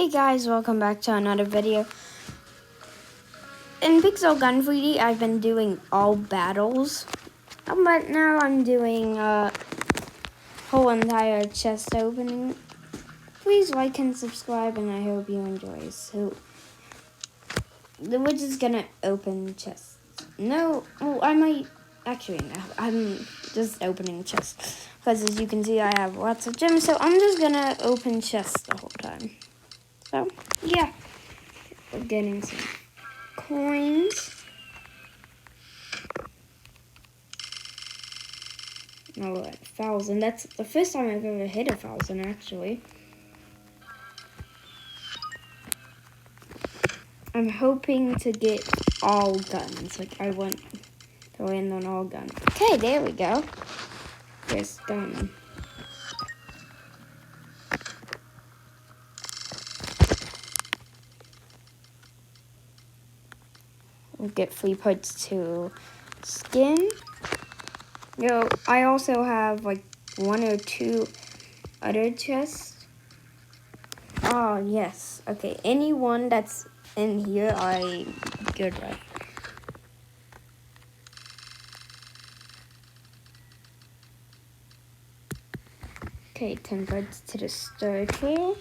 Hey guys, welcome back to another video. In Pixel Gun 3D, I've been doing all battles, but now I'm doing whole entire chest opening. Please like and subscribe, and I hope you enjoy. So, we're just gonna open chests. No, well, I might actually no. I'm just opening chests because, as you can see, I have lots of gems. So I'm just gonna open chests the whole time. So yeah, we're getting some coins. Oh, 1,000. That's the first time I've ever hit 1,000, actually. I'm hoping to get all guns. Like, I want to land on all guns. Okay, there we go. First gun. We'll get 3 parts to skin. Yo, I also have like 1 or 2 other chests. Oh, yes. Okay, anyone that's in here, I'm good with. Okay, 10 parts to the star trail.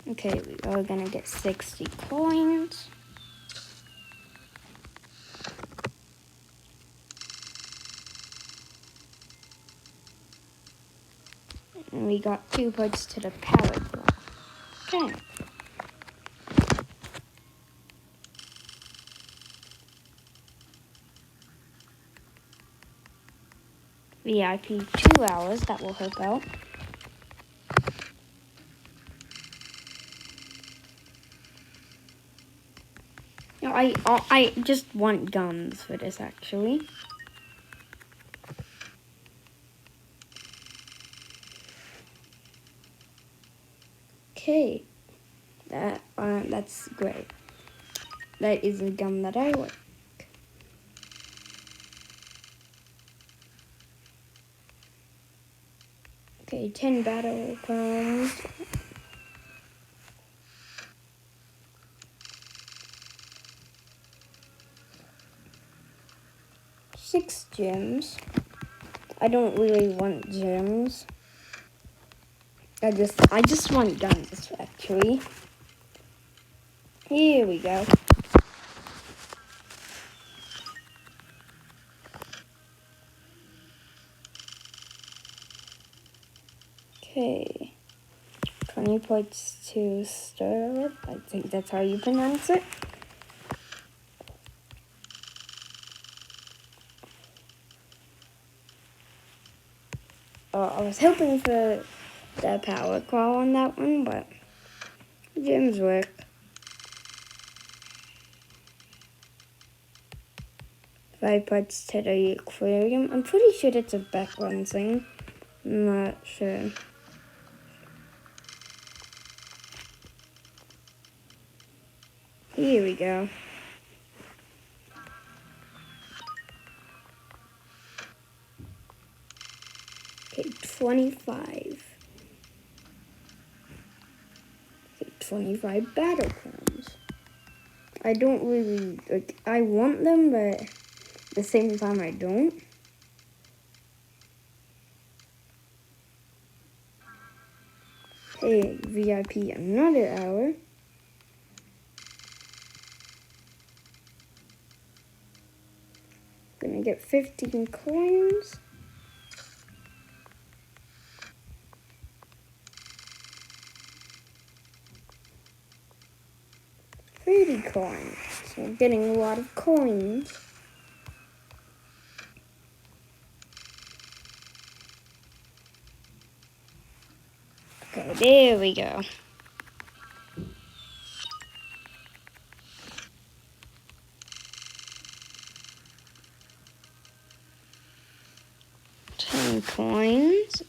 Okay, we are gonna get 60 coins. And we got 2 parts to the power block. Okay. VIP 2 hours, that will help out. No, I just want guns for this, actually. Okay, that's great. That is a gun that I want. Okay, 10 battle crowns. 6 gems. I don't really want gems. I just want guns, actually. Here we go. Okay. 20 points to start with. I think that's how you pronounce it. I was hoping for the power crawl on that one, but gems work. Five parts to the aquarium. I'm pretty sure it's a background thing. I'm not sure. Here we go. Okay, 25. Okay, 25 battle crowns. I don't really, like, I want them, but at the same time I don't. Hey, VIP another hour. Gonna get 15 coins. Coins. So I'm getting a lot of coins. Okay, there we go. Ten coins.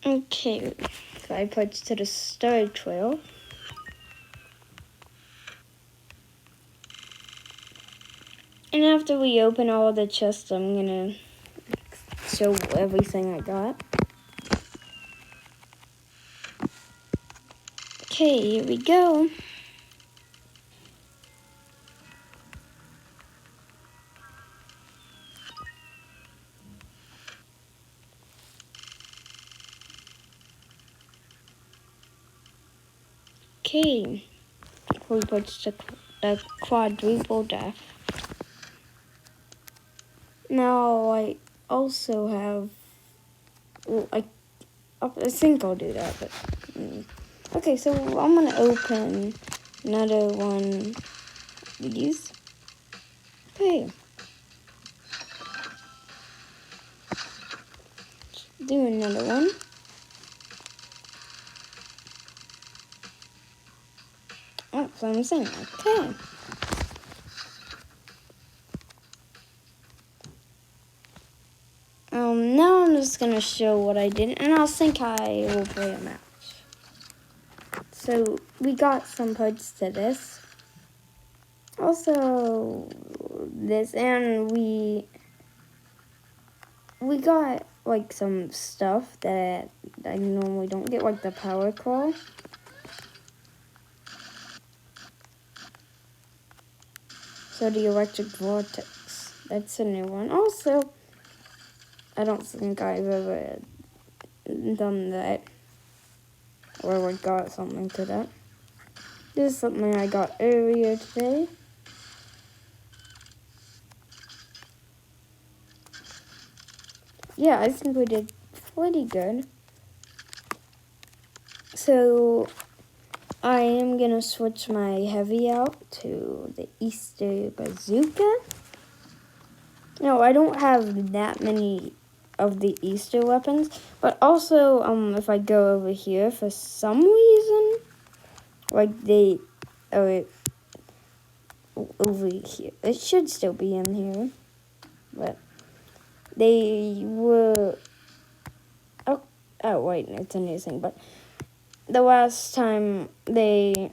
Okay, 5 parts to the star trail. And after we open all the chests, I'm gonna show everything I got. Okay, here we go. Okay, we put the quadruple death. Now I also have. Well, I think I'll do that, but okay. So I'm gonna open another one of these. Okay, do another one. Oh, so I'm saying okay. Now I'm just gonna show what I did, and I'll think I will play a match. So we got some parts to this. Also, this, and we got like some stuff that I normally don't get, like the power claw. So the electric vortex, that's a new one. Also, I don't think I've ever done that, or got something to that. This is something I got earlier today. Yeah, I think we did pretty good. So I am gonna switch my heavy out to the Easter bazooka. No, I don't have that many of the Easter weapons, but also if I go over here for some reason, like they over here, it should still be in here, but they were oh wait, it's a new thing, but the last time they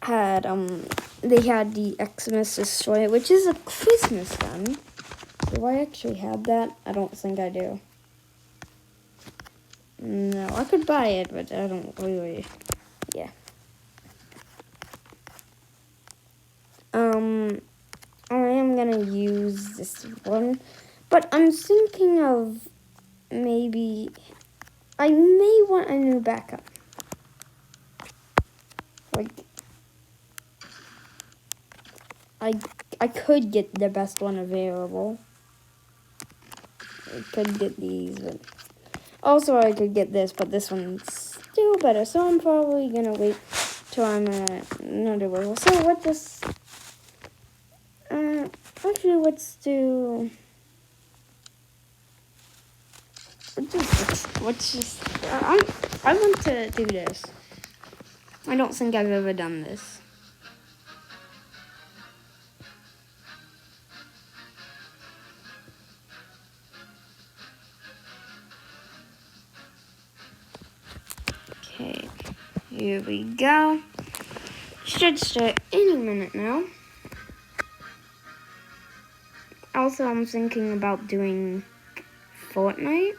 had the Xmas Destroyer, which is a Christmas gun. Do I actually have that? I don't think I do. No, I could buy it, but I don't really. Yeah. I am gonna use this one, but I'm thinking of maybe I may want a new backup. Like I could get the best one available. I could get these, but also I could get this, but this one's still better. So I'm probably gonna wait till I'm at another level. So what this? Actually, let's do. Let's just. I want to do this. I don't think I've ever done this. Okay, here we go. Should start any minute now. Also, I'm thinking about doing Fortnite.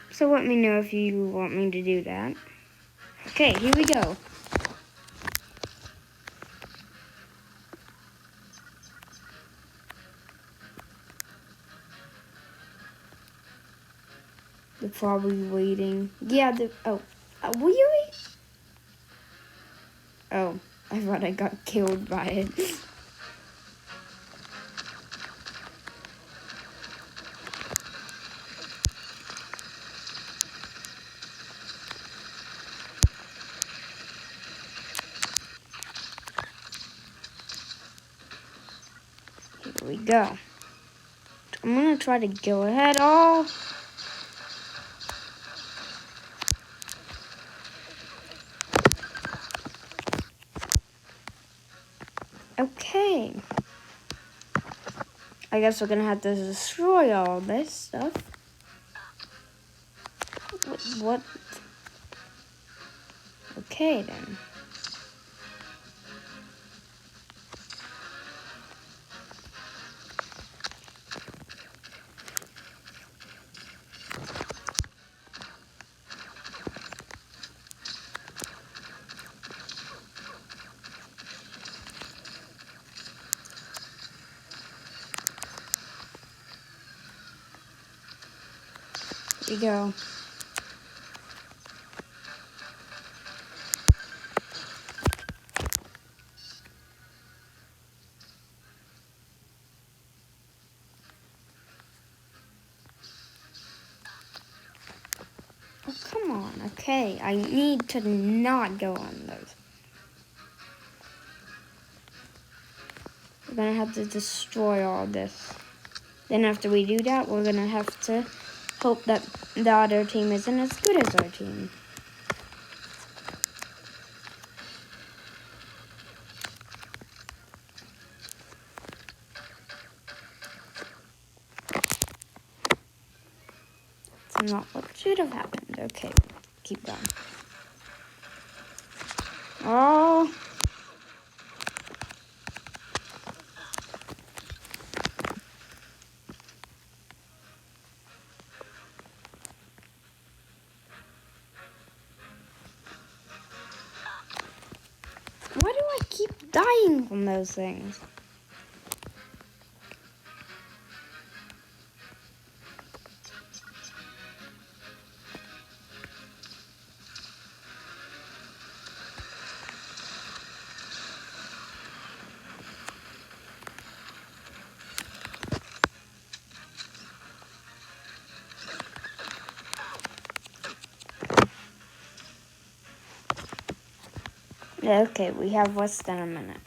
So let me know if you want me to do that. Okay, here we go. They're probably waiting. Yeah, really? Oh, I thought I got killed by it. Here we go. I'm gonna try to go ahead. Oh. Okay. I guess we're gonna have to destroy all this stuff. What? Okay then. we go. Oh, come on. Okay, I need to not go on those. We're gonna have to destroy all this. Then after we do that, we're gonna have to hope that the other team isn't as good as our team. That's not what should have happened. Okay, keep going. Oh. Why do I keep dying from those things? Okay, we have less than a minute.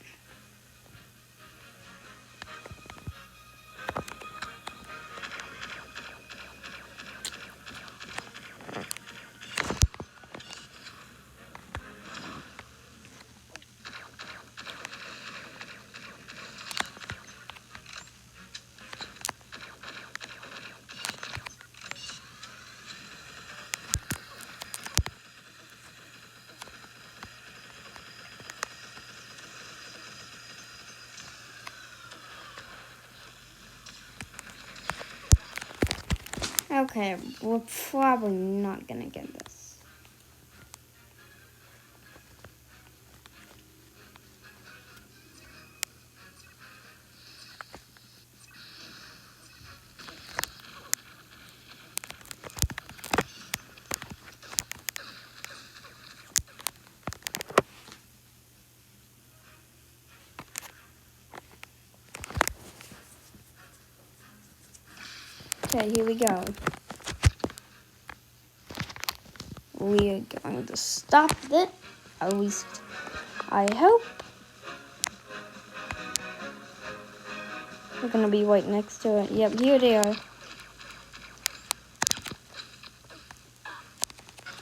Okay, we're probably not gonna get this. Okay, here we go. We are going to stop it. At least, I hope. We're gonna be right next to it. Yep, here they are.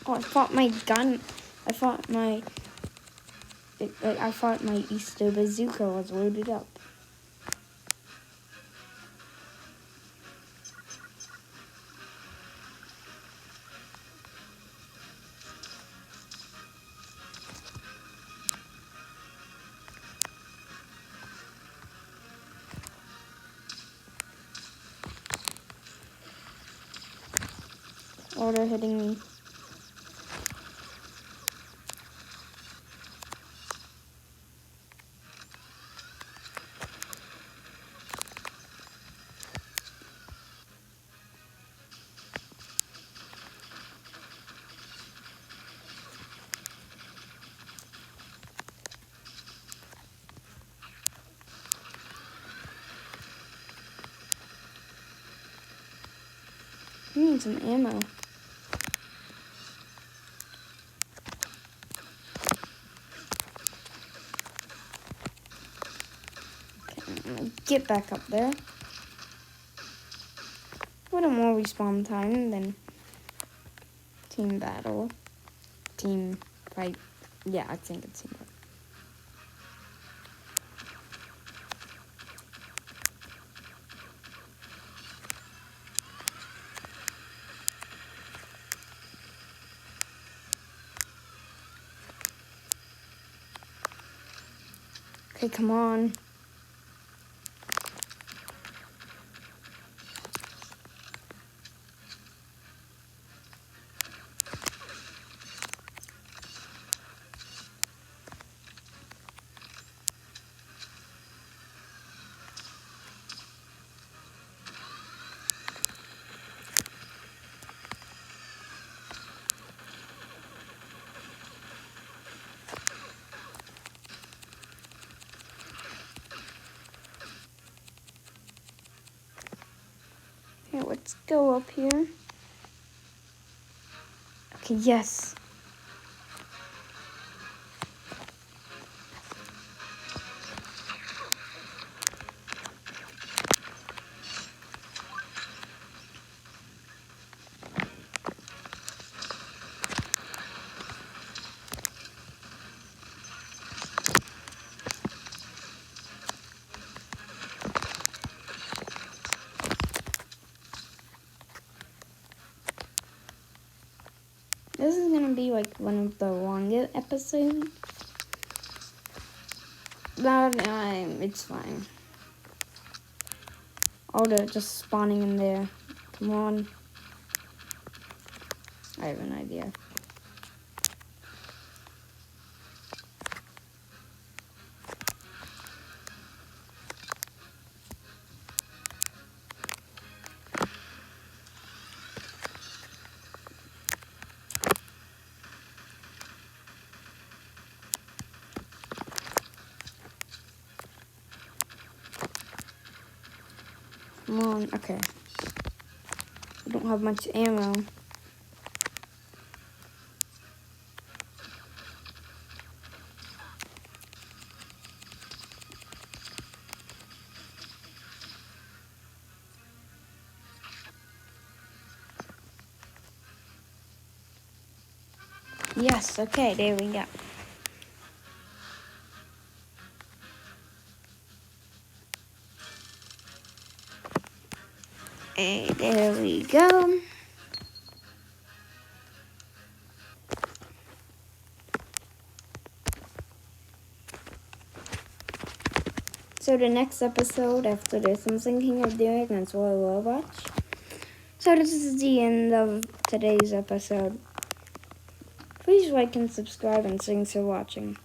Oh, I thought my gun. I thought my Easter bazooka was loaded up. Oh, they're hitting me. I need some ammo. Okay, I'm gonna get back up there. A little more respawn time than team battle. Team fight. Yeah, I think it's team fight. Okay, come on. let's go up here. Okay, yes. This is gonna be like one of the longest episodes. But it's fine. Oh, they're just spawning in there. Come on. I have an idea. Come on, okay. I don't have much ammo. Yes, okay, there we go. Hey, there we go. So the next episode after this, I'm thinking of doing that's what I will watch. So this is the end of today's episode. Please like and subscribe and thanks for watching.